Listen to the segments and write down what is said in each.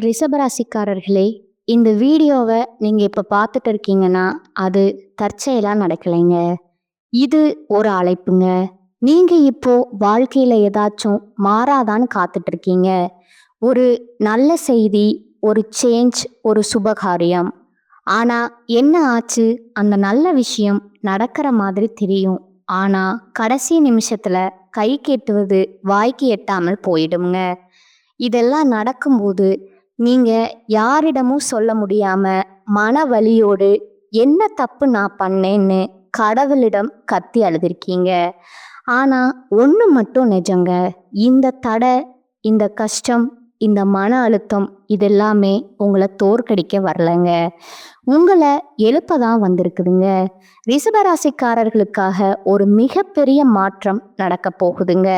ரிஷபராசிக்காரர்களே, இந்த வீடியோவை நீங்க இப்ப பார்த்துட்டு இருக்கீங்கன்னா, அது தற்செயலா நடக்கலைங்க. இது ஒரு அழைப்புங்க. நீங்க இப்போ வாழ்க்கையில ஏதாச்சும் மாறாதான்னு காத்துட்டு இருக்கீங்க. ஒரு நல்ல செய்தி, ஒரு சேஞ்ச், ஒரு சுபகாரியம். ஆனா என்ன ஆச்சு? அந்த நல்ல விஷயம் நடக்கிற மாதிரி தெரியும். ஆனா கடைசி நிமிஷத்துல கைக்கு எட்டுவது வாய்க்கு எட்டாமல் போயிடுங்க. இதெல்லாம் நடக்கும்போது நீங்க யாரிடமும் சொல்ல முடியாம மன வலியோடு என்ன தப்பு நான் பண்ணேன்னு கடவுளிடம் கத்தி அழுதுருக்கீங்க. ஆனா ஒண்ணு மட்டும் நிஜங்க. இந்த தடை, இந்த கஷ்டம், இந்த மன அழுத்தம் இதெல்லாமே உங்களை தோற்கடிக்க வரலைங்க. உங்களை எழுப்ப தான் வந்திருக்குதுங்க. ரிஷபராசிக்காரர்களுக்காக ஒரு மிகப்பெரிய மாற்றம் நடக்க போகுதுங்க.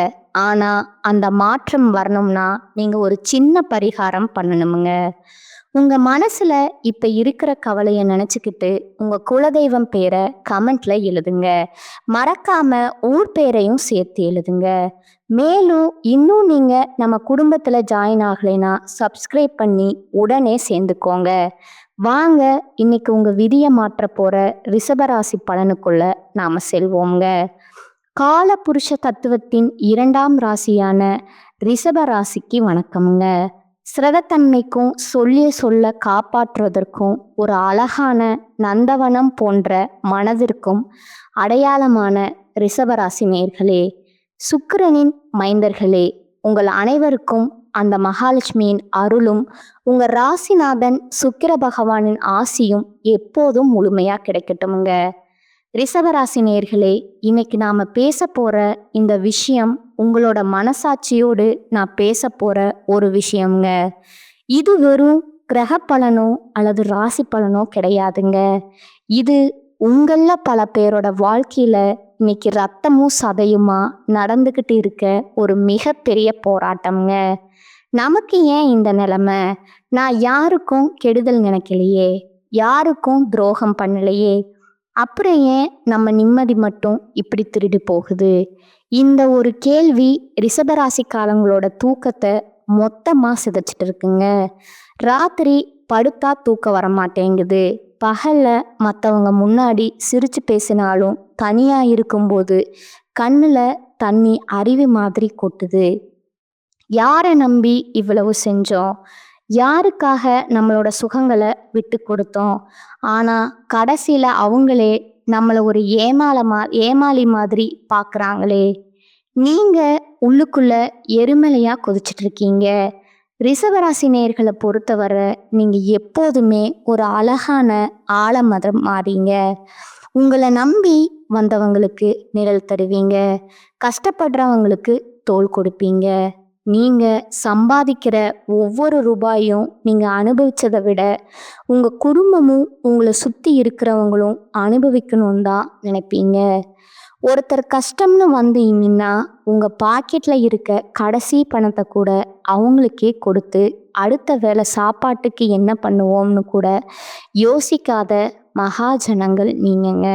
ஆனா அந்த மாற்றம் வரணும்னா நீங்க ஒரு சின்ன பரிகாரம் பண்ணணுமுங்க. உங்க மனசுல இப்ப இருக்கிற கவலையை நினைச்சுக்கிட்டு உங்க குலதெய்வம் பேரை கமெண்ட்ல எழுதுங்க. மறக்காம ஊர் பேரையும் சேர்த்து எழுதுங்க. மேலும் இன்னும் நீங்க நம்ம குடும்பத்துல ஜாயின் ஆகலைன்னா சப்ஸ்கிரைப் பண்ணி உடனே சேர்ந்துக்கோங்க. வாங்க இன்னைக்கு உங்க விதியை மாற்ற போற ரிஷபராசி பலனுக்குள்ள நாம செல்வோங்க. கால புருஷ தத்துவத்தின் 2ஆம் ராசியான ரிஷப ராசிக்கு வணக்கமுங்க. சிரதத்தன்மைக்கும் சொல்லிய சொல்ல காப்பாற்றுவதற்கும் ஒரு அழகான நந்தவனம் போன்ற மனதிற்கும் அடையாளமான ரிஷபராசி நேயர்களே, சுக்கிரனின் மைந்தர்களே, உங்கள் அனைவருக்கும் அந்த மகாலட்சுமியின் அருளும் உங்க ராசிநாதன் சுக்கிர பகவானின் ஆசியும் எப்போதும் முழுமையா கிடைக்கட்டுமுங்க. ரிஷபராசி நேயர்களே, இன்னைக்கு நாம பேச போற இந்த விஷயம் உங்களோட மனசாட்சியோடு நான் பேச போற ஒரு விஷயம்ங்க. இது வெறும் கிரக பலனோ அல்லது ராசி பலனோ கிடையாதுங்க. இது உங்கள பல பேரோட வாழ்க்கையில இன்னைக்கு ரத்தமும் சதையுமா நடந்துகிட்டு இருக்க ஒரு மிகப்பெரிய போராட்டம்ங்க. நமக்கு ஏன் இந்த நிலைமை? நான் யாருக்கும் கெடுதல் நினைக்கலையே, யாருக்கும் துரோகம் பண்ணலையே, அப்புறம் ஏன் நம்ம நிம்மதி மட்டும் இப்படி திருடி போகுது? இந்த ஒரு கேள்வி ரிஷபராசிக்காரங்களோட தூக்கத்தை மொத்தமா சிதைச்சிட்டு இருக்குங்க. ராத்திரி படுத்தா தூக்கம் வர மாட்டேங்குது. பகல்ல மற்றவங்க முன்னாடி சிரிச்சு பேசினாலும் தனியா இருக்கும்போது கண்ணுல தண்ணி அருவி மாதிரி கொட்டுது. யாரை நம்பி இவ்வளவு செஞ்சோம்? யாருக்காக நம்மளோட சுகங்களை விட்டு கொடுத்தோம்? ஆனால் கடைசியில் அவங்களே நம்மளை ஒரு ஏமாளி மாதிரி பார்க்குறாங்களே. நீங்கள் உள்ளுக்குள்ள எரிமலையாக கொதிச்சிட்டு இருக்கீங்க. ரிஷபராசி நேயர்களை பொறுத்தவரை நீங்கள் எப்போதுமே ஒரு அழகான ஆலமரம் மாறீங்க. உங்களை நம்பி வந்தவங்களுக்கு நிழல் தருவீங்க. கஷ்டப்படுறவங்களுக்கு தோள் கொடுப்பீங்க. நீங்க சம்பாதிக்கிற ஒவ்வொரு ரூபாயும் நீங்க அனுபவிச்சதை விட உங்க குடும்பமும் உங்களை சுத்தி இருக்கிறவங்களும் அனுபவிக்கணும்னு தான் நினைப்பீங்க. ஒருத்தர் கஷ்டம்னு வந்து நின்னா உங்க பாக்கெட்ல இருக்க கடைசி பணத்தை கூட அவங்களுக்கே கொடுத்து அடுத்த வேளை சாப்பாட்டுக்கு என்ன பண்ணுவோம்னு கூட யோசிக்காத மகாஜனங்கள் நீங்கங்க.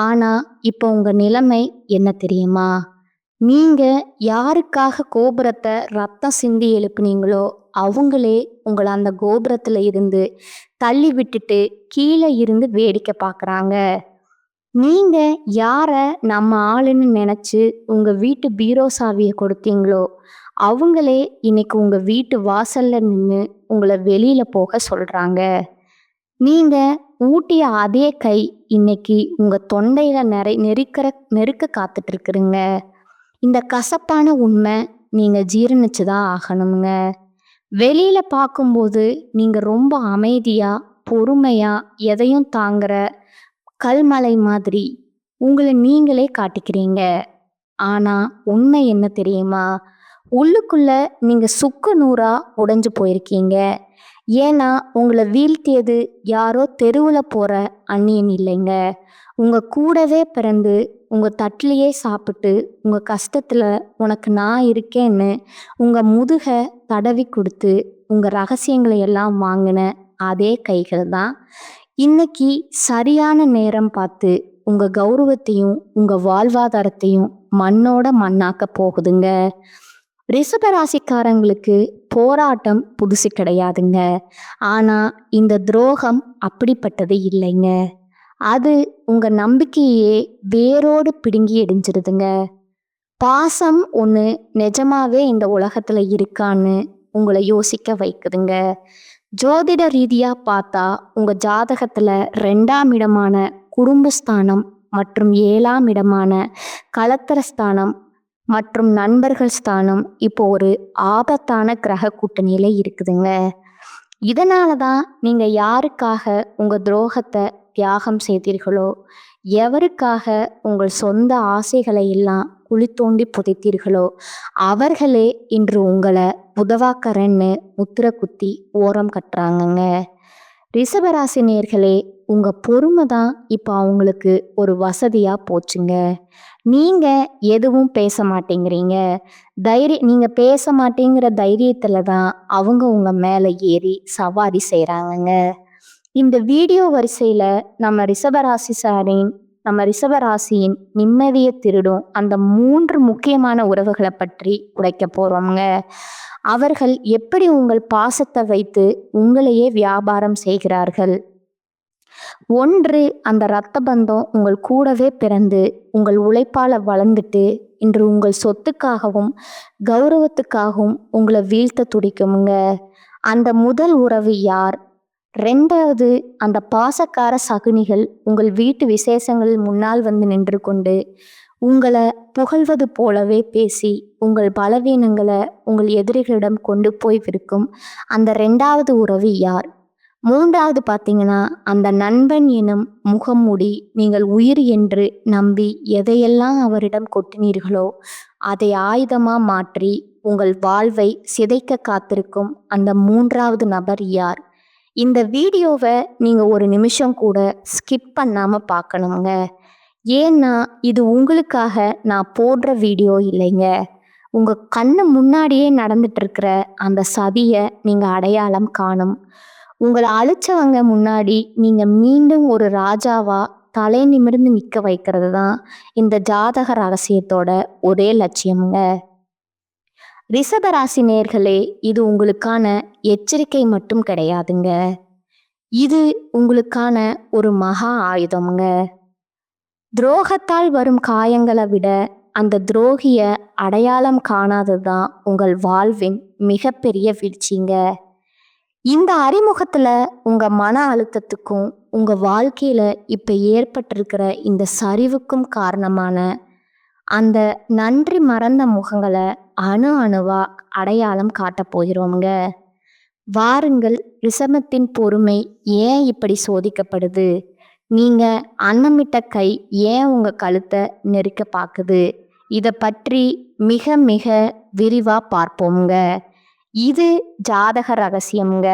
ஆனா இப்போ உங்க நிலைமை என்ன தெரியுமா? நீங்க யாருக்காக கோபுரத்தை ரத்தம் சிந்தி எழுப்புனீங்களோ அவங்களே உங்களை அந்த கோபுரத்துல இருந்து தள்ளி விட்டுட்டு கீழே இருந்து வேடிக்கை பார்க்குறாங்க. நீங்க யார நம்ம ஆளுன்னு நினைச்சு உங்க வீட்டு பீரோ சாவியை கொடுத்தீங்களோ அவங்களே இன்னைக்கு உங்க வீட்டு வாசல்ல நின்று உங்களை வெளியில போக சொல்றாங்க. நீங்க ஊட்டிய அதே கை இன்னைக்கு உங்க தொண்டையில நெருக்க காத்துட்டு இருக்குறீங்க. இந்த கசப்பான உண்மை நீங்க ஜீரணிச்சுதான் ஆகணுங்க. வெளியில பார்க்கும்போது நீங்க ரொம்ப அமைதியா பொறுமையா எதையும் தாங்குற கல்மலை மாதிரி உங்களை நீங்களே காட்டிக்கிறீங்க. ஆனா உண்மை என்ன தெரியுமா? உள்ளுக்குள்ள நீங்க சுக்கு நூறா உடைஞ்சு போயிருக்கீங்க. ஏன்னா உங்களை வீழ்த்தியது யாரோ தெருவில் போற அந்நியன் இல்லைங்க. உங்க கூடவே பிறந்து உங்க தட்டிலேயே சாப்பிட்டு உங்க கஷ்டத்துல உனக்கு நான் இருக்கேன்னு உங்க முதுக தடவி கொடுத்து உங்க ரகசியங்களை எல்லாம் வாங்கின அதே கைகள் தான் இன்னைக்கு சரியான நேரம் பார்த்து உங்க கௌரவத்தையும் உங்க வாழ்வாதாரத்தையும் மண்ணோட மண்ணாக்க போகுதுங்க. ரிஷபராசிக்காரங்களுக்கு போராட்டம் புதுசு கிடையாதுங்க. ஆனா இந்த துரோகம் அப்படிப்பட்டது இல்லைங்க. அது உங்க நம்பிக்கையே வேரோடு பிடுங்கி எரிஞ்சிருதுங்க. பாசம் ஒன்று நிஜமாவே இந்த உலகத்துல இருக்கான்னு உங்களை யோசிக்க வைக்குதுங்க. ஜோதிட ரீதியா பார்த்தா உங்க ஜாதகத்துல 2ஆம் இடமான குடும்பஸ்தானம் மற்றும் 7ஆம் இடமான கலத்திரஸ்தானம் மற்றும் நண்பர்கள் ஸ்தானம் இப்போ ஒரு ஆபத்தான கிரக கூட்டணியில இருக்குதுங்க. இதனால தான் நீங்க யாருக்காக உங்க துரோகத்தை தியாகம் செய்தீர்களோ, எவருக்காக உங்கள் சொந்த ஆசைகளை எல்லாம் குழி தோண்டி புதைத்தீர்களோ, அவர்களே இன்று உங்களை உதவாக்கறன்னு முத்திர குத்தி ஓரம் கட்டுறாங்கங்க. ரிஷபராசி நேயர்களே, உங்க பொறுமை தான் இப்போ அவங்களுக்கு ஒரு வசதியா போச்சுங்க. நீங்க எதுவும் பேச மாட்டேங்கிறீங்க. நீங்க பேச மாட்டேங்கிற தைரியத்துல தான் அவங்க உங்க மேல ஏறி சவாரி செய்றாங்கங்க. இந்த வீடியோ வரிசையில நம்ம ரிஷபராசியின் நிம்மதியை திருடும் அந்த 3 முக்கியமான உறவுகளை பற்றி உடைக்க போறோம்ங்க. அவர்கள் எப்படி உங்கள் பாசத்தை வைத்து உங்களையே வியாபாரம் செய்கிறார்கள். 1, அந்த இரத்த பந்தம் உங்கள் கூடவே பிறந்து உங்கள் உழைப்பால வளர்ந்துட்டு இன்று உங்கள் சொத்துக்காகவும் கௌரவத்துக்காகவும் உங்களை வீழ்த்த துடிக்குமுங்க. அந்த முதல் உறவு யார்? 2வது, அந்த பாசக்கார சகுனிகள் உங்கள் வீட்டு விசேஷங்களில் முன்னால் வந்து நின்று கொண்டு உங்களை புகழ்வது போலவே பேசி உங்கள் பலவீனங்களை உங்கள் எதிரிகளிடம் கொண்டு போய் விற்கும் அந்த 2வது உறவு யார்? 3வது பார்த்தீங்கன்னா, அந்த நண்பன் எனும் முகமூடி நீங்கள் உயிர் என்று நம்பி எதையெல்லாம் அவரிடம் கொட்டினீர்களோ அதை ஆயுதமா மாற்றி உங்கள் வாழ்வை சிதைக்க காத்திருக்கும் அந்த 3வது நபர் யார்? இந்த வீடியோவை நீங்க ஒரு நிமிஷம் கூட ஸ்கிப் பண்ணாம பார்க்கணுங்க. ஏன்னா இது உங்களுக்காக நான் போடுற வீடியோ இல்லைங்க. உங்க கண்ணு முன்னாடியே நடந்துட்டு இருக்கிற அந்த சதியை நீங்க அடையாளம் காணும். உங்களை அழிச்சவங்க முன்னாடி நீங்க மீண்டும் ஒரு ராஜாவா தலை நிமிர்ந்து நிற்க வைக்கிறது தான் இந்த ஜாதக ரகசியத்தோட ஒரே லட்சியம்ங்க. ரிஷபராசி நேயர்களே, இது உங்களுக்கான எச்சரிக்கை மட்டும் கிடையாதுங்க. இது உங்களுக்கான ஒரு மகா ஆயுதம்ங்க. துரோகத்தால் வரும் காயங்களை விட அந்த துரோகிய அடையாளம் காணாததுதான் உங்கள் வாழ்வின் மிகப்பெரிய வீழ்ச்சிங்க. இந்த அறிமுகத்துல உங்க மன அழுத்தத்துக்கும் உங்க வாழ்க்கையில இப்ப ஏற்பட்டிருக்கிற இந்த சரிவுக்கும் காரணமான அந்த நன்றி மறந்த முகங்களை அணு அணுவா அடையாளம் காட்டப் போகிறோம்ங்க. வாருங்கள், ரிஷபத்தின் பொறுமை ஏன் இப்படி சோதிக்கப்படுது? நீங்க அன்னமிட்ட கை ஏன் உங்க கழுத்தை நெரிக்க பார்க்குது? இதை பற்றி மிக மிக விரிவா பார்ப்போம்ங்க. இது ஜாதக ரகசியம்ங்க.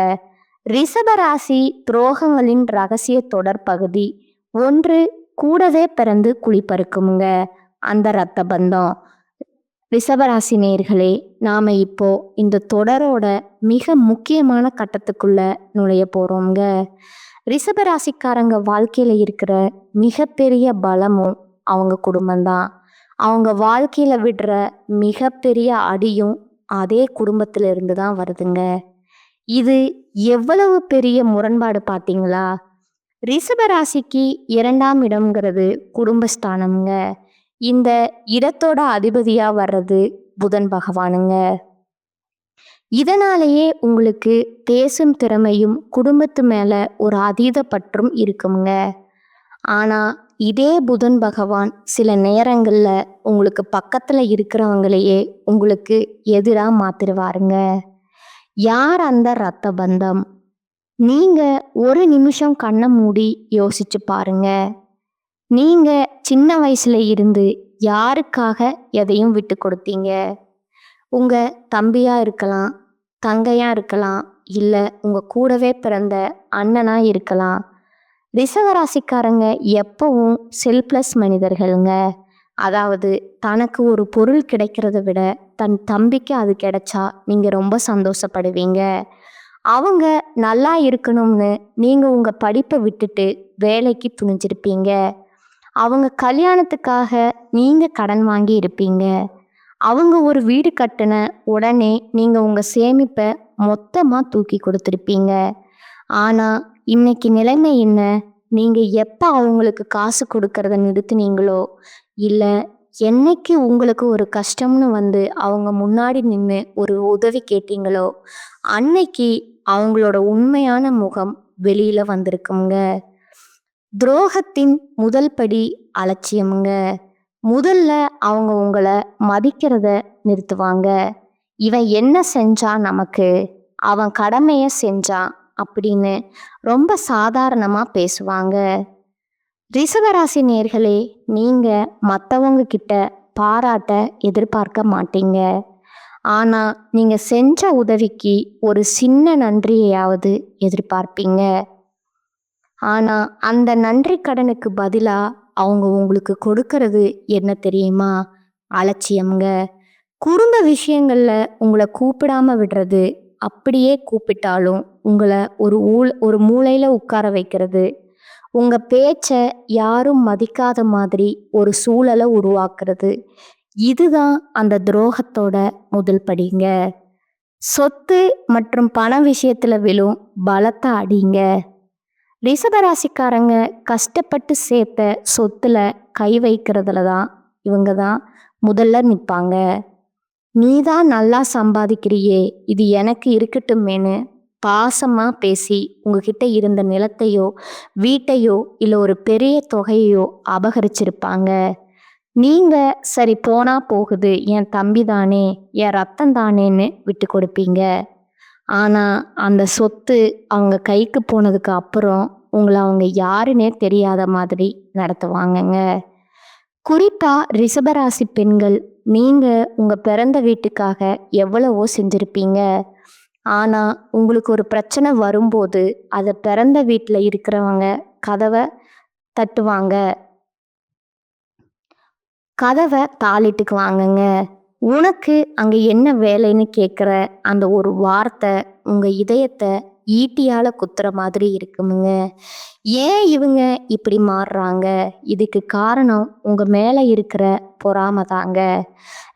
ரிஷபராசி துரோகங்களின் ரகசிய தொடர் பகுதி 1, கூடவே பிறந்து குழிப்பறுக்குமுங்க அந்த இரத்த பந்தம். ரிஷபராசி நேயர்களே, நாம இப்போ இந்த தொடரோட மிக முக்கியமான கட்டத்துக்குள்ள நுழைய போறோம்ங்க. ரிஷபராசிக்காரங்க வாழ்க்கையில இருக்கிற மிகப்பெரிய பலமும் அவங்க குடும்பம்தான். அவங்க வாழ்க்கையில விடுற மிகப்பெரிய அடியும் அதே குடும்பத்துல இருந்து தான் வருதுங்க. இது எவ்வளவு பெரிய முரண்பாடு பார்த்தீங்களா? ரிஷபராசிக்கு 2ஆம் இடம்ங்கிறது குடும்பஸ்தானம்ங்க. இந்த இடத்தோட அதிபதியா வர்றது புதன் பகவானுங்க. இதனாலேயே உங்களுக்கு பேசும் திறமையும் குடும்பத்து மேல ஒரு அதீத பற்றும் இருக்குங்க. ஆனா இதே புதன் பகவான் சில நேரங்கள்ல உங்களுக்கு பக்கத்துல இருக்கிறவங்களையே உங்களுக்கு எதிரா மாத்திருவாருங்க. யார் அந்த இரத்த பந்தம்? நீங்க ஒரு நிமிஷம் கண்ணை மூடி யோசிச்சு பாருங்க. நீங்க சின்ன வயசுல இருந்து யாருக்காக எதையும் விட்டு கொடுத்தீங்க? உங்க தம்பியா இருக்கலாம், தங்கையா இருக்கலாம், இல்லை உங்க கூடவே பிறந்த அண்ணனா இருக்கலாம். ரிஷபராசிக்காரங்க எப்பவும் செல்ஃப்லெஸ் மனிதர்கள்ங்க. அதாவது தனக்கு ஒரு பொருள் கிடைக்கிறத விட தன் தம்பிக்கு அது கிடைச்சா நீங்க ரொம்ப சந்தோஷப்படுவீங்க. அவங்க நல்லா இருக்கணும்னு நீங்க உங்க படிப்பை விட்டுட்டு வேலைக்கு துணிஞ்சிருப்பீங்க. அவங்க கல்யாணத்துக்காக நீங்க கடன் வாங்கி இருப்பீங்க. அவங்க ஒரு வீடு கட்டின உடனே நீங்க உங்க சேமிப்பை மொத்தமா தூக்கி கொடுத்துருப்பீங்க. ஆனா இன்னைக்கு நிலைமை என்ன? நீங்க எப்ப அவங்களுக்கு காசு கொடுக்கறத நிறுத்துனீங்களோ, இல்ல என்னைக்கு உங்களுக்கு ஒரு கஷ்டம்னு வந்து அவங்க முன்னாடி நின்று ஒரு உதவி கேட்டீங்களோ, அன்னைக்கு அவங்களோட உண்மையான முகம் வெளியில வந்திருக்குங்க. துரோகத்தின் முதல் படி அலட்சியமுங்க. முதல்ல அவங்க உங்களை மதிக்கிறத நிறுத்துவாங்க. இவன் என்ன செஞ்சான் நமக்கு, அவன் கடமையை செஞ்சான் அப்படின்னு ரொம்ப சாதாரணமா பேசுவாங்க. ரிஷபராசி நேயர்களே, நீங்க மற்றவங்க கிட்ட பாராட்ட எதிர்பார்க்க மாட்டீங்க. ஆனா நீங்க செஞ்ச உதவிக்கு ஒரு சின்ன நன்றியையாவது எதிர்பார்ப்பீங்க. ஆனா அந்த நன்றி கடனுக்கு பதிலா அவங்க உங்களுக்கு கொடுக்கறது என்ன தெரியுமா? அலட்சியம்ங்க. குடும்ப விஷயங்கள்ல உங்களை கூப்பிடாம விடுறது, அப்படியே கூப்பிட்டாலும் உங்களை ஒரு மூலையில உட்கார வைக்கிறது, உங்க பேச்ச யாரும் மதிக்காத மாதிரி ஒரு சூழலை உருவாக்குறது, இதுதான் அந்த துரோகத்தோட முதல் படிங்க. சொத்து மற்றும் பண விஷயத்துல விழும் பலத்த அடிங்க. ரிஷபராசிக்காரங்க கஷ்டப்பட்டு சேர்த்த சொத்துல கை வைக்கிறதுல தான் இவங்க தான் முதல்ல நிற்பாங்க. நீ தான் நல்லா சம்பாதிக்கிறியே, இது எனக்கு இருக்கட்டுமேனு பாசமா பேசி உங்ககிட்ட இருந்த நிலத்தையோ வீட்டையோ இல்லை ஒரு பெரிய தொகையோ அபகரிச்சிருப்பாங்க. நீங்க சரி போனா போகுது, என் தம்பி தானே, என் ரத்தம் தானேன்னு விட்டு கொடுப்பீங்க. ஆனா அந்த சொத்து அவங்க கைக்கு போனதுக்கு அப்புறம் உங்களை அவங்க யாருன்னே தெரியாத மாதிரி நடத்துவாங்கங்க. குறிப்பா ரிஷபராசி பெண்கள், நீங்க உங்க பிறந்த வீட்டுக்காக எவ்வளவோ செஞ்சிருப்பீங்க. ஆனா உங்களுக்கு ஒரு பிரச்சனை வரும்போது அதை பிறந்த வீட்டில் இருக்கிறவங்க கதவை தட்டுவாங்க, கதவை தாளிட்டுக்குவாங்கங்க. உனக்கு அங்கே என்ன வேலைன்னு கேட்குற அந்த ஒரு வார்த்தை உங்க இதயத்தை ஈட்டியால குத்துற மாதிரி இருக்குமுங்க. ஏன் இவங்க இப்படி மாறுறாங்க? இதுக்கு காரணம் உங்க மேல இருக்கிற பொறாமை தாங்க.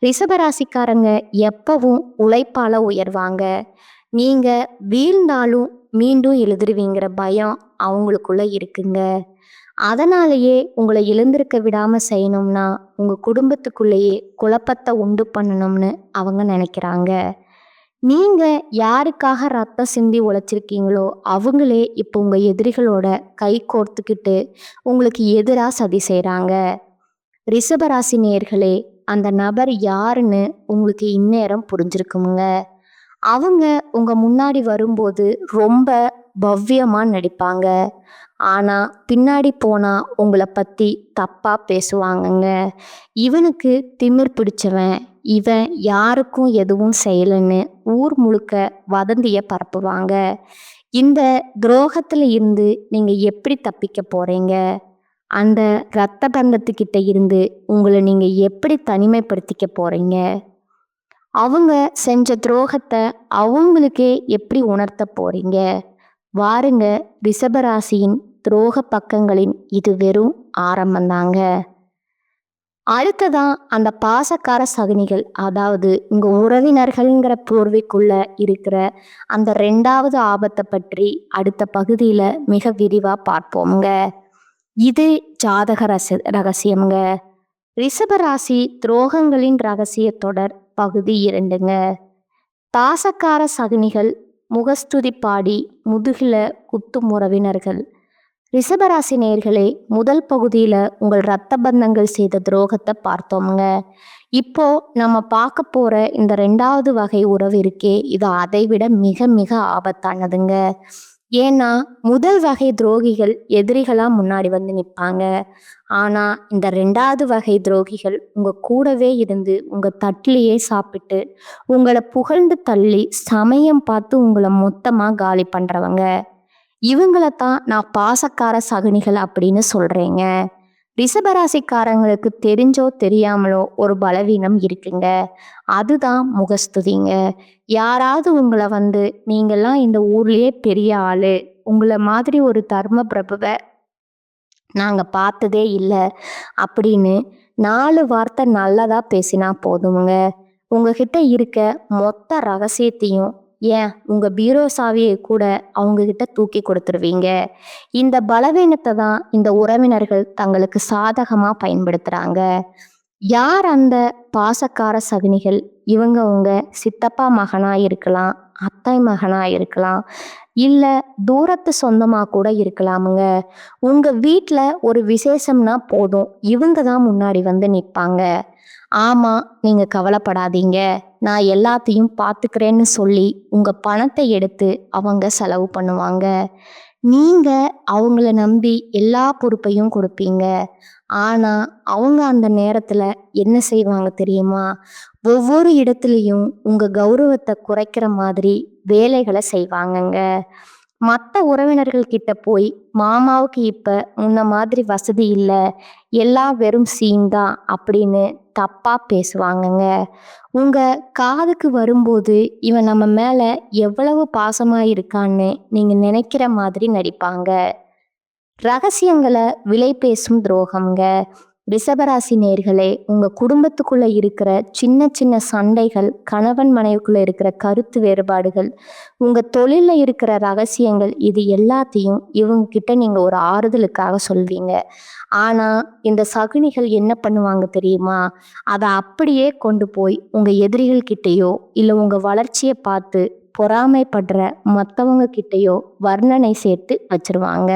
ரிஷபராசிக்காரங்க எப்பவும் உழைப்பால உயர்வாங்க. நீங்க வீழ்ந்தாலும் மீண்டும் எழுதுருவீங்கிற பயம் அவங்களுக்குள்ள இருக்குங்க. அதனாலேயே உங்களை எழுந்திருக்க விடாம செய்யணும்னா உங்க குடும்பத்துக்குள்ளேயே குழப்பத்தை உண்டு பண்ணணும்னு அவங்க நினைக்கிறாங்க. நீங்க யாருக்காக ரத்தம் சிந்தி உழைச்சிருக்கீங்களோ அவங்களே இப்போ உங்க எதிரிகளோட கை கோர்த்துக்கிட்டு உங்களுக்கு எதிராக சதி செய்கிறாங்க. ரிஷபராசி நேயர்களே, அந்த நபர் யாருன்னு உங்களுக்கு இந்நேரம் புரிஞ்சிருக்குமுங்க. அவங்க உங்க முன்னாடி வரும்போது ரொம்ப பவ்யமா நடிப்பாங்க. ஆனா பின்னாடி போனா உங்களை பத்தி தப்பா பேசுவாங்கங்க. இவனுக்கு திமிர் பிடிச்சவன், இவன் யாருக்கும் எதுவும் செய்யலைன்னு ஊர் முழுக்க வதந்திய பரப்புவாங்க. இந்த துரோகத்துல இருந்து நீங்க எப்படி தப்பிக்க போறீங்க? அந்த இரத்த பந்தத்துக்கிட்ட இருந்து உங்களை நீங்க எப்படி தனிமைப்படுத்திக்க போறீங்க? அவங்க செஞ்ச துரோகத்தை அவங்களுக்கே எப்படி உணர்த்த போறீங்க? வாருங்க, ரிஷபராசியின் துரோக பக்கங்களின் இது வெறும் ஆரம்பந்தாங்க. அடுத்ததான் அந்த பாசக்கார சகுனிகள், அதாவது உங்க உறவினர்கள்ங்கிற போர்வைக்குள்ள இருக்கிற அந்த 2வது ஆபத்தை பற்றி அடுத்த பகுதியில மிக விரிவா பார்ப்போம்ங்க. இது ஜாதக ரகசியம்ங்க. ரிஷபராசி துரோகங்களின் ரகசிய தொடர் பகுதி 2ங்க. பாசக்கார சகுனிகள், முகஸ்துதி பாடி முதுகில குத்தும் உறவினர்கள். ரிஷபராசி நேயர்களே, முதல் பகுதியில் உங்கள் இரத்த பந்தங்கள் செய்த துரோகத்தை பார்த்தோம்ங்க. இப்போ நம்ம பார்க்க போகிற இந்த 2வது வகை உறவு இருக்கே, இது அதை விட மிக மிக ஆபத்தானதுங்க. ஏன்னா முதல் வகை துரோகிகள் எதிரிகளாக முன்னாடி வந்து நிற்பாங்க. ஆனால் இந்த 2வது வகை துரோகிகள் உங்கள் கூடவே இருந்து உங்கள் தட்டிலேயே சாப்பிட்டு உங்களை புகழ்ந்து தள்ளி சமயம் பார்த்து உங்களை மொத்தமாக காலி பண்ணுறவங்க. இவங்களைத்தான் நான் பாசக்கார சகுனிகள் அப்படின்னு சொல்கிறேங்க. ரிஷபராசிக்காரங்களுக்கு தெரிஞ்சோ தெரியாமலோ ஒரு பலவீனம் இருக்குங்க. அதுதான் முகஸ்துதிங்க. யாராவது உங்களை வந்து, நீங்கள்லாம் இந்த ஊர்லேயே பெரிய ஆளு, உங்களை மாதிரி ஒரு தர்ம பிரபுவை நாங்கள் பார்த்ததே இல்லை அப்படின்னு 4 வார்த்தை நல்லதா பேசினா போதுமுங்க. உங்ககிட்ட இருக்க மொத்த ரகசியத்தையும், ஏன் உங்க பீரோ சாவியை கூட அவங்க கிட்ட தூக்கி கொடுத்துருவீங்க. இந்த பலவீனத்தை தான் இந்த உறவினர்கள் தங்களுக்கு சாதகமா பயன்படுத்துறாங்க. யார் அந்த பாசக்கார சகுனிகள்? இவங்க உங்க சித்தப்பா மகனா இருக்கலாம், அத்தை மகனா இருக்கலாம், இல்ல தூரத்து சொந்தமா கூட இருக்கலாமுங்க. உங்க வீட்ல ஒரு விசேஷம்னா போதும், இவங்க தான் முன்னாடி வந்து நிப்பாங்க. ஆமா, நீங்க கவலைப்படாதீங்க, நான் எல்லாத்தையும் பார்த்துக்கிறேன்னு சொல்லி உங்க பணத்தை எடுத்து அவங்க செலவு பண்ணுவாங்க. நீங்க அவங்கள நம்பி எல்லா பொறுப்பையும் கொடுப்பீங்க. ஆனா அவங்க அந்த நேரத்துல என்ன செய்வாங்க தெரியுமா? ஒவ்வொரு இடத்துலயும் உங்க கௌரவத்தை குறைக்கிற மாதிரி வேலைகளை செய்வாங்கங்க. மற்ற உறவினர்கள் கிட்ட போய், மாமாவுக்கு இப்ப முன்ன மாதிரி வசதி இல்ல, எல்லாம் வெறும் சீன் தான் அப்படின்னு தப்பா பேசுவாங்கங்க. உங்க காதுக்கு வரும்போது இவன் நம்ம மேல எவ்வளவு பாசமா இருக்கான்னு நீங்க நினைக்கிற மாதிரி நடிப்பாங்க. ரகசியங்களை விலை பேசும் துரோகம்ங்க. ரிஷபராசி நேர்களே, உங்க குடும்பத்துக்குள்ள இருக்கிற சின்ன சின்ன சண்டைகள், கணவன் மனைவிக்குள்ள இருக்கிற கருத்து வேறுபாடுகள், உங்க தொழில்ல இருக்கிற ரகசியங்கள், இது எல்லாத்தையும் இவங்க கிட்ட நீங்க ஒரு ஆறுதலுக்காக சொல்வீங்க. ஆனா இந்த சகுனிகள் என்ன பண்ணுவாங்க தெரியுமா? அதை அப்படியே கொண்டு போய் உங்க எதிரிகள் கிட்டேயோ இல்ல உங்க வளர்ச்சியை பார்த்து பொறாமைப்படுற மற்றவங்க கிட்டேயோ வர்ணனை சேர்த்து வச்சிருவாங்க.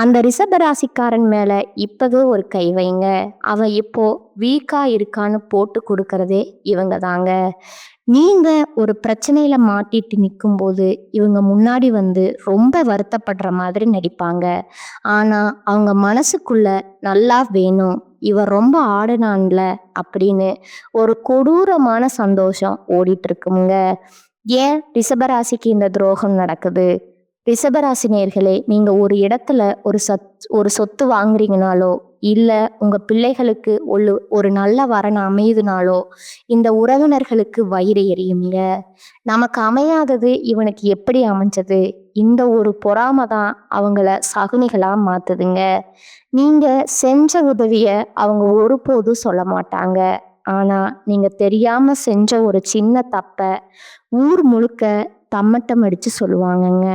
அந்த ரிஷபராசிக்காரன் மேல இப்பவே ஒரு கை வைங்க. அவன் இப்போ வீக்கா இருக்கான்னு போட்டு கொடுக்கறதே இவங்க தாங்க. நீங்க ஒரு பிரச்சனையில மாட்டிட்டு நிக்கும்போது இவங்க முன்னாடி வந்து ரொம்ப வருத்தப்படுற மாதிரி நடிப்பாங்க. ஆனா அவங்க மனசுக்குள்ள நல்லா வேணும், இவன் ரொம்ப ஆடுனான்ல அப்படின்னு ஒரு கொடூரமான சந்தோஷம் ஓடிட்டு இருக்குங்க. ஏன் ரிஷபராசிக்கு இந்த துரோகம் நடக்குது? ரிஷபராசி நேயர்களே, நீங்க ஒரு இடத்துல ஒரு சொத்து வாங்குறீங்கனாலோ இல்ல உங்க பிள்ளைகளுக்கு ஒரு நல்ல வரன் அமையுதுனாலோ இந்த உறவினர்களுக்கு வயிறு எரியுங்க. நமக்கு அமையாதது இவனுக்கு எப்படி அமைஞ்சது? இந்த ஒரு பொறாமை தான் அவங்கள சகுனிகளா மாத்துதுங்க. நீங்க செஞ்ச உதவிய அவங்க ஒருபோதும் சொல்ல மாட்டாங்க. ஆனா நீங்க தெரியாம செஞ்ச ஒரு சின்ன தப்ப ஊர் முழுக்க தம்மட்டம் அடிச்சு சொல்லுவாங்கங்க.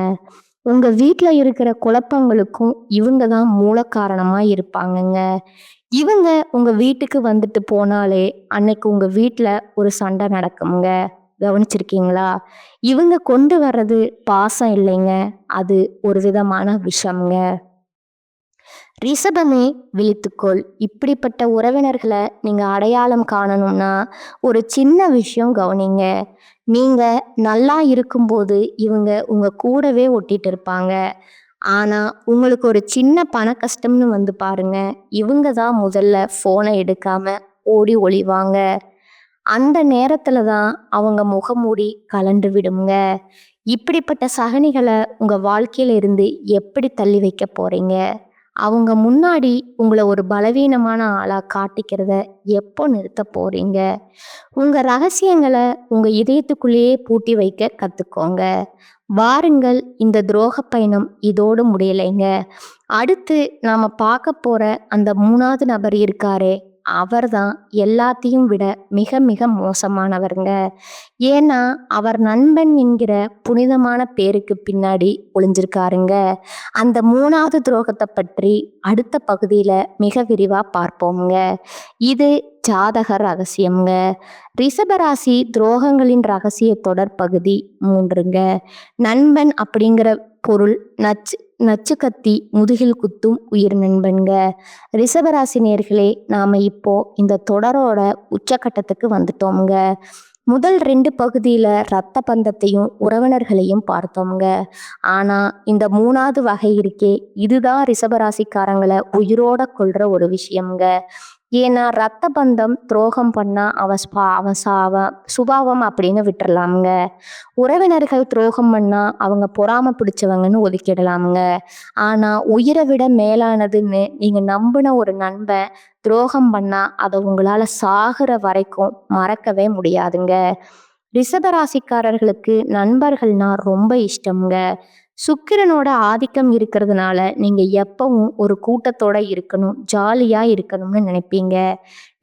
உங்க வீட்ல இருக்கிற குழப்பங்களுக்கும் இவங்க தான் மூல காரணமா இருப்பாங்கங்க. இவங்க உங்க வீட்டுக்கு வந்துட்டு போனாலே அன்னைக்கு உங்க வீட்ல ஒரு சண்டை நடக்குங்க. கவனிச்சிருக்கீங்களா? இவங்க கொண்டு வர்றது பாசம் இல்லைங்க, அது ஒரு விதமான விஷம்ங்க. ரிஷபமே விழித்துக்கொள். இப்படிப்பட்ட உறவினர்களை நீங்க அடையாளம் காணணும்னா ஒரு சின்ன விஷயம் கவனிங்க. நீங்க நல்லா இருக்கும்போது இவங்க உங்க கூடவே ஒட்டிட்டு இருப்பாங்க. ஆனா உங்களுக்கு ஒரு சின்ன பண கஷ்டம்னு வந்து பாருங்க, இவங்க தான் முதல்ல போனை எடுக்காம ஓடி ஒளிவாங்க. அந்த நேரத்துல தான் அவங்க முகமூடி கலண்டு விடுங்க. இப்படிப்பட்ட சகனிகளை உங்க வாழ்க்கையில இருந்து எப்படி தள்ளி வைக்க போறீங்க? அவங்க முன்னாடி உங்களை ஒரு பலவீனமான ஆளா காட்டிக்கிறத எப்போ நிறுத்த போறீங்க? உங்க ரகசியங்களை உங்க இதயத்துக்குள்ளேயே பூட்டி வைக்க கத்துக்கோங்க. வாருங்கள், இந்த துரோக பயணம் இதோடு முடியலைங்க. அடுத்து நாம பார்க்க போற அந்த 3வது நபர் இருக்காரே, அவர்தான் எல்லாத்தையும் விட மிக மிக மோசமானவருங்க. ஏன்னா அவர் நண்பன் என்கிற புனிதமான பேருக்கு பின்னாடி ஒளிஞ்சிருக்காருங்க. அந்த 3வது துரோகத்தை பற்றி அடுத்த பகுதியில மிக விரிவா பார்ப்போம்ங்க. இது ஜாதக ரகசியம்ங்க. ரிஷபராசி துரோகங்களின் ரகசிய தொடர் பகுதி 3ங்க. நண்பன் அப்படிங்கிற பொருள் நச்சு கத்தி முதுகில் குத்தும் உயிர் நண்பன்க. ரிஷபராசி நேர்களே, நாம இப்போ இந்த தொடரோட உச்சக்கட்டத்துக்கு வந்துட்டோம்ங்க. முதல் 2 பகுதியில ரத்த பந்தத்தையும் உறவினர்களையும் பார்த்தோம்ங்க. ஆனா இந்த 3வது வகை இருக்கே, இதுதான் ரிஷபராசிக்காரங்களை உயிரோட கொள்ற ஒரு விஷயம்ங்க. ஏன்னா ரத்த பந்தம் துரோகம் பண்ணா அவன் சுபாவம் அப்படின்னு விட்டுறலாமுங்க. உறவினர்கள் துரோகம் பண்ணா அவங்க பொறாம பிடிச்சவங்கன்னு ஒதுக்கிடலாமுங்க. ஆனா உயிரை விட மேலானதுன்னு நீங்க நம்பின ஒரு நண்பன் துரோகம் பண்ணா அதை உங்களால சாகுற வரைக்கும் மறக்கவே முடியாதுங்க. ரிஷபராசிக்காரர்களுக்கு நண்பர்கள்னா ரொம்ப இஷ்டம்ங்க. சுக்கிரனோட ஆதிக்கம் இருக்கிறதுனால நீங்க எப்பவும் ஒரு கூட்டத்தோட இருக்கணும், ஜாலியா இருக்கணும்னு நினைப்பீங்க.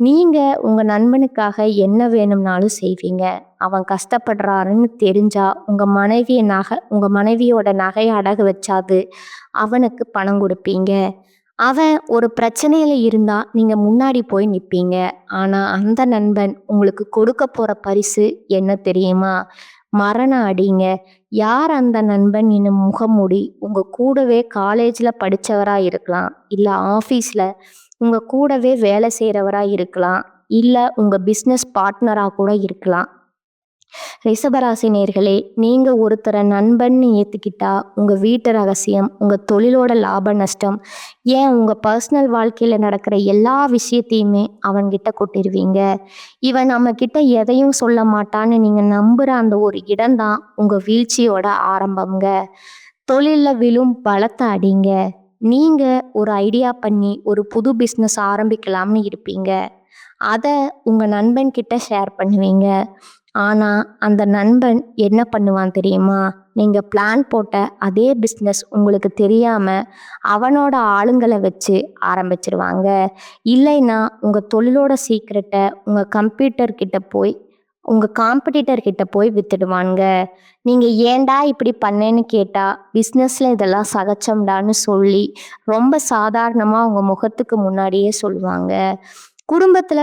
நீங்க உங்க நண்பனுக்காக என்ன வேணும்னாலும் செய்வீங்க. அவன் கஷ்டப்படுறாருன்னு தெரிஞ்சா உங்க மனைவியோட நகைய அடகு வச்சாது அவனுக்கு பணம் கொடுப்பீங்க. அவன் ஒரு பிரச்சனையில இருந்தா நீங்க முன்னாடி போய் நிப்பீங்க. ஆனா அந்த நண்பன் உங்களுக்கு கொடுக்க போற பரிசு என்ன தெரியுமா? மரண அடிங்க. யார் அந்த நண்பன் இன்னும் முகமூடி உங்க கூடவே காலேஜ்ல படிச்சவரா இருக்கலாம், இல்ல ஆபீஸ்ல உங்க கூடவே வேலை செய்றவரா இருக்கலாம், இல்ல உங்க பிசினஸ் பார்ட்னரா கூட இருக்கலாம். ரிஷபராசி நேர்களே, நீங்க ஒருத்தரை நண்பன்னு ஏத்துக்கிட்டா உங்க வீட்டு ரகசியம், உங்க தொழிலோட லாப நஷ்டம், ஏன் உங்க பர்சனல் வாழ்க்கையில நடக்கிற எல்லா விஷயத்தையுமே அவன்கிட்ட கொட்டிருவீங்க. இவன் நம்ம கிட்ட எதையும் சொல்ல மாட்டான்னு நீங்க நம்புற அந்த ஒரு இடம்தான் உங்க வீழ்ச்சியோட ஆரம்பம்ங்க. தொழில்ல விழும் பலத்த அடிங்க. நீங்க ஒரு ஐடியா பண்ணி ஒரு புது பிஸ்னஸ் ஆரம்பிக்கலாம்னு இருப்பீங்க. அத உங்க நண்பன் கிட்ட ஷேர் பண்ணுவீங்க. ஆனா அந்த நண்பன் என்ன பண்ணுவான் தெரியுமா? நீங்க பிளான் போட்ட அதே பிஸ்னஸ் உங்களுக்கு தெரியாம அவனோட ஆளுங்களை வச்சு ஆரம்பிச்சிருவாங்க. இல்லைன்னா உங்க தொழிலோட சீக்ரெட்டை உங்க காம்படிட்டர் கிட்ட போய் வித்துடுவாங்க. நீங்க ஏன்டா இப்படி பண்ணேன்னு கேட்டா, பிஸ்னஸ்ல இதெல்லாம் சகஜம்டான்னு சொல்லி ரொம்ப சாதாரணமா உங்க முகத்துக்கு முன்னாடியே சொல்லுவாங்க. குடும்பத்துல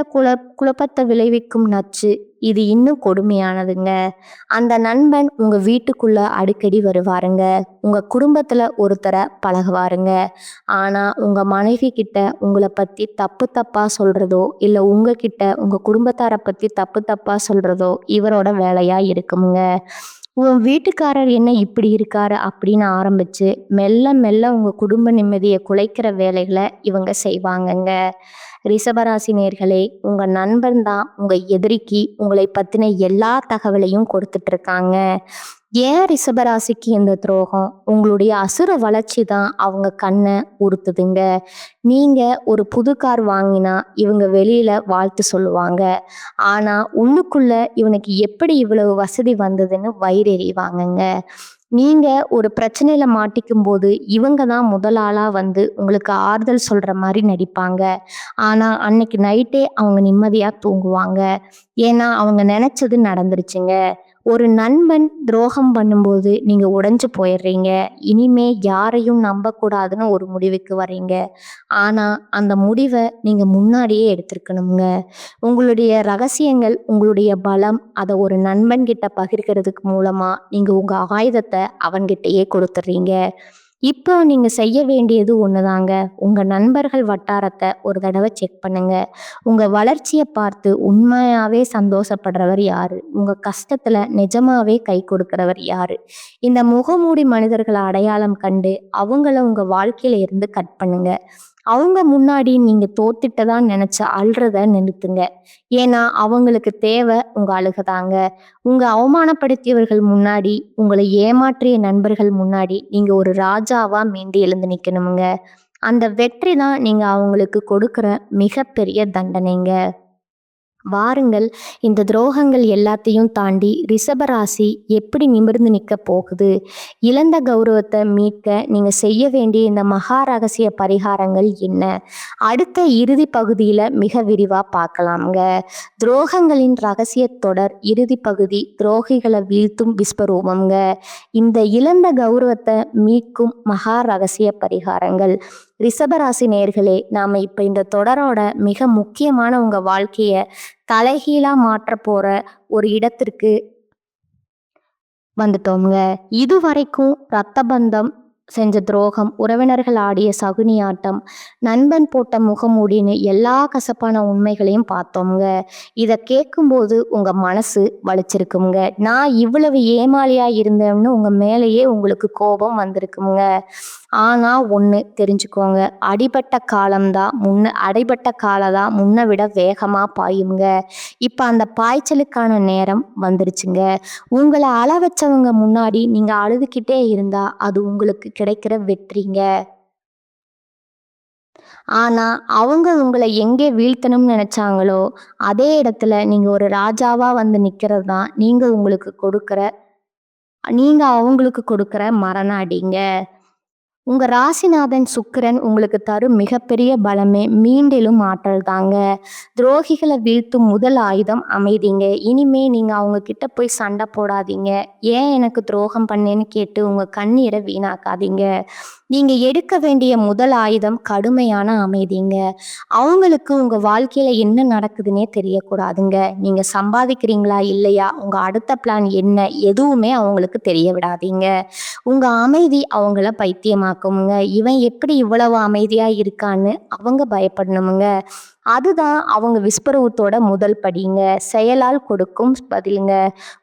குழப்பத்தை விளைவிக்கும் நச்சு இது இன்னும் கொடுமையானதுங்க. அந்த நண்பன் உங்க வீட்டுக்குள்ள அடிக்கடி வருவாருங்க. உங்க குடும்பத்துல ஒருத்தரை பழகுவாருங்க. ஆனா உங்க மனைவி கிட்ட உங்களை பத்தி தப்பு தப்பா சொல்றதோ, இல்ல உங்ககிட்ட உங்க குடும்பத்தார பத்தி தப்பு தப்பா சொல்றதோ இவரோட வேலையா இருக்குமுங்க. உன் வீட்டுக்காரர் என்ன இப்படி இருக்காரு அப்படின்னு ஆரம்பிச்சு மெல்ல மெல்ல உங்க குடும்ப நிம்மதியை குலைக்கிற வேலைகளை இவங்க செய்வாங்கங்க. ரிஷபராசி நேர்களே, உங்க நண்பன் தான் உங்க எதிரிக்கு உங்களை பத்தின எல்லா தகவலையும் கொடுத்துட்டு இருக்காங்க. ஏன் ரிஷபராசிக்கு இந்த துரோகம்? உங்களுடைய அசுர வளர்ச்சி தான் அவங்க கண்ணை உறுத்துதுங்க. நீங்க ஒரு புது கார் வாங்கினா இவங்க வெளியில வாழ்த்து சொல்லுவாங்க. ஆனா உள்ளுக்குள்ள இவனுக்கு எப்படி இவ்வளவு வசதி வந்ததுன்னு வயிறெறிவாங்கங்க. நீங்க ஒரு பிரச்சனையில மாட்டிக்கும் போது இவங்க தான் முதல் ஆளா வந்து உங்களுக்கு ஆறுதல் சொல்ற மாதிரி நடிப்பாங்க. ஆனா அன்னைக்கு நைட்டே அவங்க நிம்மதியா தூங்குவாங்க. ஏன்னா அவங்க நினைச்சது நடந்துருச்சுங்க. ஒரு நண்பன் துரோகம் பண்ணும்போது நீங்க உடைஞ்சு போயிடுறீங்க. இனிமே யாரையும் நம்பக்கூடாதுன்னு ஒரு முடிவுக்கு வர்றீங்க. ஆனா அந்த முடிவை நீங்க முன்னாடியே எடுத்திருக்கணுங்க. உங்களுடைய ரகசியங்கள், உங்களுடைய பலம், அதை ஒரு நண்பன் கிட்ட பகிர்கிறதுக்கு மூலமா நீங்க உங்க ஆயுதத்தை அவன்கிட்டயே கொடுத்துட்றீங்க. இப்போ நீங்க செய்ய வேண்டியது ஒண்ணுதாங்க. உங்க நண்பர்கள் வட்டாரத்தை ஒரு தடவை செக் பண்ணுங்க. உங்க வளர்ச்சியை பார்த்து உண்மையாவே சந்தோஷப்படுறவர் யாரு? உங்க கஷ்டத்துல நிஜமாவே கை கொடுக்கிறவர் யாரு? இந்த முகமூடி மனிதர்களை அடையாளம் கண்டு அவங்கள உங்க வாழ்க்கையில இருந்து கட் பண்ணுங்க. அவங்க முன்னாடி நீங்க தோத்துட்டதா நினைச்சு அழுறத நிறுத்துங்க. ஏன்னா அவங்களுக்கு தேவை உங்க அழுகதாங்க. உங்க அவமானப்படுத்தியவர்கள் முன்னாடி, உங்களை ஏமாற்றிய நண்பர்கள் முன்னாடி நீங்க ஒரு ராஜாவா மீண்டு எழுந்து நிக்கணுமுங்க. அந்த வெற்றி தான் நீங்க அவங்களுக்கு கொடுக்கிற மிகப்பெரிய தண்டனைங்க. வாருங்கள், இந்த துரோகங்கள் எல்லாத்தையும் தாண்டி ரிஷபராசி எப்படி நிமிர்ந்து நிற்க போகுது? இழந்த கௌரவத்தை மீட்க நீங்க செய்ய வேண்டிய இந்த மகா ரகசிய பரிகாரங்கள் என்ன? அடுத்த இறுதி பகுதியில மிக விரிவா பார்க்கலாம்ங்க. துரோகங்களின் ரகசிய தொடர் இறுதி பகுதி, துரோகிகளை வீழ்த்தும் விஸ்வரூபம்ங்க. இந்த இழந்த கௌரவத்தை மீட்கும் மகா ரகசிய பரிகாரங்கள். ரிஷபராசி நேர்களே, நாம இப்ப இந்த தொடரோட மிக முக்கியமான உங்க வாழ்க்கைய தலைகீழா மாற்ற போற ஒரு இடத்திற்கு வந்துட்டோம்ங்க. இதுவரைக்கும் ரத்த பந்தம் செஞ்ச துரோகம், உறவினர்கள் ஆடிய சகுனி ஆட்டம், நண்பன் போட்ட முகமூடின்னு எல்லா கசப்பான உண்மைகளையும் பார்த்தோம்ங்க. இதை கேட்கும்போது உங்க மனசு வலிச்சிருக்குங்க. நான் இவ்வளவு ஏமாளியா இருந்தேன்னு உங்க மேலேயே உங்களுக்கு கோபம் வந்திருக்குங்க. ஆனா ஒண்ணு தெரிஞ்சுக்கோங்க, அடிபட்ட காலதான் முன்ன விட வேகமா பாயுங்க. இப்ப அந்த பாய்ச்சலுக்கான நேரம் வந்துருச்சுங்க. உங்களை அழ வச்சவங்க முன்னாடி நீங்க அழுதுகிட்டே இருந்தா அது உங்களுக்கு கிடைக்கிற வெற்றிங்க. ஆனா அவங்க உங்களை எங்கே வீழ்த்தணும்னு நினைச்சாங்களோ அதே இடத்துல நீங்க ஒரு ராஜாவா வந்து நிக்கிறது தான் நீங்க உங்களுக்கு கொடுக்கிற நீங்க அவங்களுக்கு கொடுக்குற மரண அடிங்க. உங்க ராசிநாதன் சுக்கிரன் உங்களுக்கு தரும் மிகப்பெரிய பலமே மீண்டெழும் ஆற்றல் தாங்க. துரோகிகளை வீழ்த்தும் முதல் ஆயுதம் அமைதிங்க. இனிமே நீங்க அவங்க கிட்ட போய் சண்டை போடாதீங்க. ஏன் எனக்கு துரோகம் பண்ணேன்னு கேட்டு உங்க கண்ணீரை வீணாக்காதீங்க. நீங்க எடுக்க வேண்டிய முதல் ஆயுதம் கடுமையான அமைதிங்க. அவங்களுக்கு உங்க வாழ்க்கையில என்ன நடக்குதுன்னே தெரியக்கூடாதுங்க. நீங்க சம்பாதிக்கிறீங்களா இல்லையா, உங்க அடுத்த பிளான் என்ன, எதுவுமே அவங்களுக்கு தெரிய விடாதீங்க. உங்க அமைதி அவங்கள பைத்தியமாக்குமுங்க. இவன் எப்படி இவ்வளவு அமைதியா இருக்கான்னு அவங்க பயப்படணுமுங்க. அதுதான் அவங்க விஸ்வரூபத்தோட முதல் படிங்க. செயலால் கொடுக்கும் பதிலுங்க.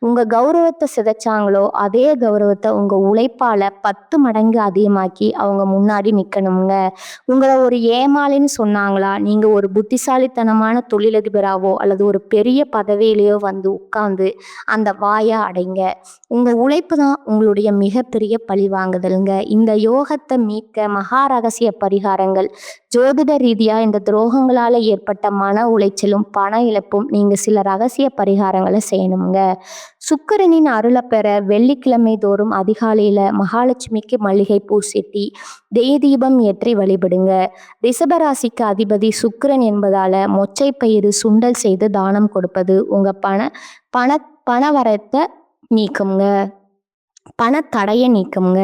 உங்க கௌரவத்தை சிதைச்சாங்களோ அதே கௌரவத்தை உங்க உழைப்பால 10 மடங்கு அதிகமாக்கி அவங்க முன்னாடி நிக்கணுங்க. உங்களை ஒரு ஏமாளின்னு சொன்னாங்களா, நீங்க ஒரு புத்திசாலித்தனமான தொழிலதிபராவோ அல்லது ஒரு பெரிய பதவியிலையோ வந்து உட்கார்ந்து அந்த வாயை அடைங்க. உங்க உழைப்பு தான் உங்களுடைய மிகப்பெரிய பழிவாங்குதலுங்க. இந்த யோகத்தை மீட்க மகா ரகசிய பரிகாரங்கள், ஜோதிட ரீதியா இந்த துரோகங்களால ஏற்பட்ட மன உளைச்சலும் பண இழப்பும் நீங்க சில ரகசிய பரிகாரங்களை செய்யணுங்க. சுக்கிரனின் அருளை பெற வெள்ளிக்கிழமை தோறும் அதிகாலையில மகாலட்சுமிக்கு மல்லிகை பூ செட்டி தீபம் ஏற்றி வழிபடுங்க. ரிஷபராசிக்கு அதிபதி சுக்கிரன் என்பதால மொச்சை பயிறு சுண்டல் செய்து தானம் கொடுப்பது உங்க பண பணவரத்தை நீக்குங்க. பணத்தடைய நீக்குங்க.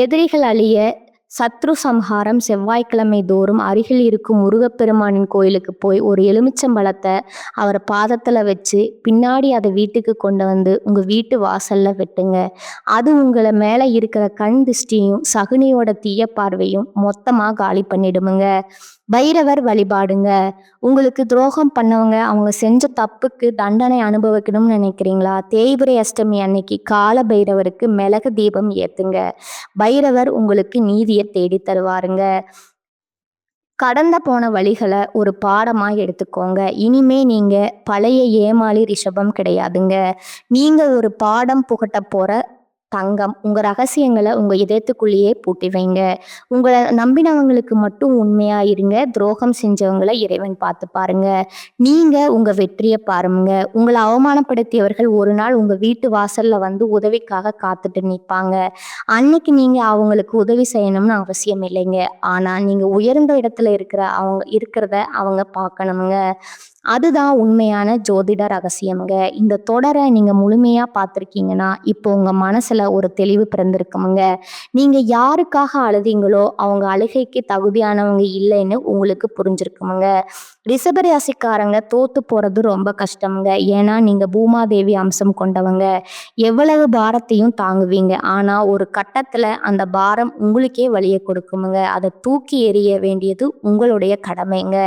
எதிரிகள் அழிய சத்ரு சம்ஹாரம் செவ்வாய்க்கிழமை தோறும் அருகில் இருக்கும் முருகப்பெருமானின் கோயிலுக்கு போய் ஒரு எலுமிச்சம்பழத்தை அவர் பாதத்தில் வச்சு பின்னாடி அதை வீட்டுக்கு கொண்டு வந்து உங்கள் வீட்டு வாசலில் வெட்டுங்க. அது உங்களை மேலே இருக்கிற கண் திருஷ்டியும் சகுனியோட தீய பார்வையும் மொத்தமாக காலி பண்ணிடுமுங்க. பைரவர் வழிபாடுங்க. உங்களுக்கு துரோகம் பண்ணவங்க அவங்க செஞ்ச தப்புக்கு தண்டனை அனுபவிக்கணும்னு நினைக்கிறீங்களா, தேய்பிரை அஷ்டமி அன்னைக்கு கால பைரவருக்கு மிளகு தீபம் ஏத்துங்க. பைரவர் உங்களுக்கு நீதியை தேடி தருவாருங்க. கடந்த போன வழிகளை ஒரு பாடமா எடுத்துக்கோங்க. இனிமே நீங்க பழைய ஏமாளி ரிஷபம் கிடையாதுங்க. நீங்க ஒரு பாடம் புகட்ட போற தங்கம். உங்க ரகசியங்களை உங்க இதயத்துக்குள்ளேயே பூட்டி வைங்க. உங்களை நம்பினவங்களுக்கு மட்டும் உண்மையா இருங்க. துரோகம் செஞ்சவங்களை இறைவன் பார்த்து பாருங்க. நீங்க உங்க வெற்றியை பாருங்க. உங்களை அவமானப்படுத்தியவர்கள் ஒரு நாள் உங்க வீட்டு வாசல்ல வந்து உதவிக்காக காத்துட்டு நிற்பாங்க. அன்னைக்கு நீங்க அவங்களுக்கு உதவி செய்யணும்னு அவசியம் இல்லைங்க. ஆனா நீங்க உயர்ந்த இடத்துல இருக்கிறத அவங்க பார்க்கணுங்க. அதுதான் உண்மையான ஜோதிட ரகசியம்ங்க. இந்த தொடரை நீங்க முழுமையா பார்த்துருக்கீங்கன்னா இப்போ உங்க மனசுல ஒரு தெளிவு பிறந்திருக்குமுங்க. நீங்க யாருக்காக அழுதீங்களோ அவங்க அழுகைக்கு தகுதியானவங்க இல்லைன்னு உங்களுக்கு புரிஞ்சிருக்குமுங்க. ரிஷபராசிக்காரங்க தோத்து போறது ரொம்ப கஷ்டம்ங்க. ஏன்னா நீங்க பூமாதேவி அம்சம் கொண்டவங்க. எவ்வளவு பாரத்தையும் தாங்குவீங்க. ஆனா ஒரு கட்டத்துல அந்த பாரம் உங்களுக்கே வலியை கொடுக்குமுங்க. அதை தூக்கி எறிய வேண்டியது உங்களுடைய கடமைங்க.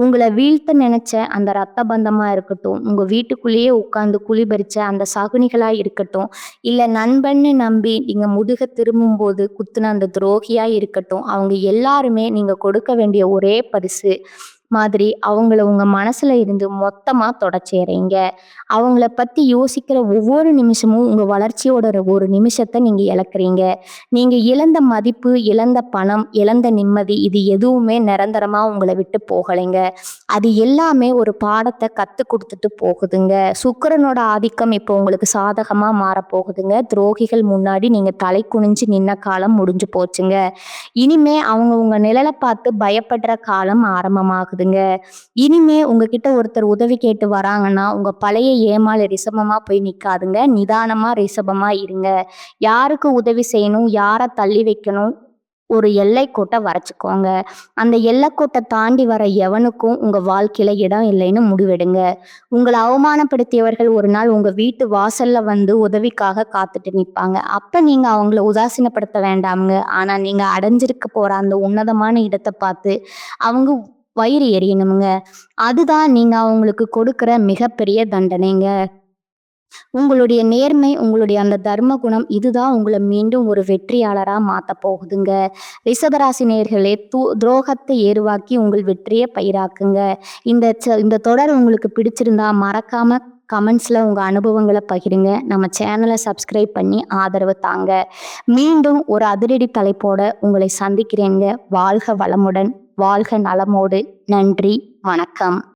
உங்களை வீழ்த்த நினைச்ச அந்த ரத்த பந்தமா இருக்கட்டும், உங்க வீட்டுக்குள்ளேயே உட்கார்ந்து குளிபறிச்ச அந்த சகுனிகளா இருக்கட்டும், இல்ல நண்பன்னு நம்பி நீங்க முதுக திரும்பும் போது குத்துன அந்த துரோகியா இருக்கட்டும், அவங்க எல்லாருமே நீங்க கொடுக்க வேண்டிய ஒரே பரிசு மாதிரி அவங்கள உங்க மனசுல இருந்து மொத்தமா தொடச்சேறீங்க. அவங்கள பத்தி யோசிக்கிற ஒவ்வொரு நிமிஷமும் உங்க வளர்ச்சியோட ஒரு நிமிஷத்தை நீங்க இழக்கிறீங்க. நீங்க இழந்த மதிப்பு, இழந்த பணம், இழந்த நிம்மதி, இது எதுவுமே நிரந்தரமா உங்களை விட்டு போகலைங்க. அது எல்லாமே ஒரு பாடத்தை கத்து கொடுத்துட்டு போகுதுங்க. சுக்கிரனோட ஆதிக்கம் இப்போ உங்களுக்கு சாதகமா மாறப்போகுதுங்க. துரோகிகள் முன்னாடி நீங்க தலை குனிஞ்சு நின்ன காலம் முடிஞ்சு போச்சுங்க. இனிமே அவங்க உங்க நிழலை பார்த்து பயப்படுற காலம் ஆரம்பமாகுதுங்க. இனிமே உங்ககிட்ட ஒருத்தர் உதவி கேட்டு வராங்கன்னா உங்க பழைய ஏமாளி ரிஷபமா போய் நிக்காதுங்க. நிதானமா ரிஷபமா இருங்க. யாருக்கு உதவி செய்யணும், யாரை தள்ளி வைக்கணும், ஒரு எல்லைக்கோட்டை வரைச்சுக்கோங்க. அந்த எல்லைக்கோட்டை தாண்டி வர எவனுக்கும் உங்க வாழ்க்கையில இடம் இல்லைன்னு முடிவெடுங்க. உங்களை அவமானப்படுத்தியவர்கள் ஒரு நாள் உங்க வீட்டு வாசல்ல வந்து உதவிக்காக காத்துட்டு நிற்பாங்க. அப்ப நீங்க அவங்கள உதாசீனப்படுத்த வேண்டாமுங்க. ஆனா நீங்க அடைஞ்சிருக்க போற அந்த உன்னதமான இடத்தை பார்த்து அவங்க வயிறு எரியணுமுங்க. அதுதான் நீங்க அவங்களுக்கு கொடுக்கிற மிகப்பெரிய தண்டனைங்க. உங்களுடைய நேர்மை, உங்களுடைய அந்த தர்ம குணம், இதுதான் உங்களை மீண்டும் ஒரு வெற்றியாளரா மாத்த போகுதுங்க. ரிஷபராசி நேயர்களே, துரோகத்தை ஏருவாக்கி உங்கள் வெற்றியை பயிராக்குங்க. இந்த தொடர் உங்களுக்கு பிடிச்சிருந்தா மறக்காம கமெண்ட்ஸ்ல உங்க அனுபவங்களை பகிருங்க. நம்ம சேனலை சப்ஸ்கிரைப் பண்ணி ஆதரவு தாங்க. மீண்டும் ஒரு அதிரடி தலைப்போட உங்களை சந்திக்கிறேங்க. வாழ்க வளமுடன், வாழ்க நலமோடு. நன்றி, வணக்கம்.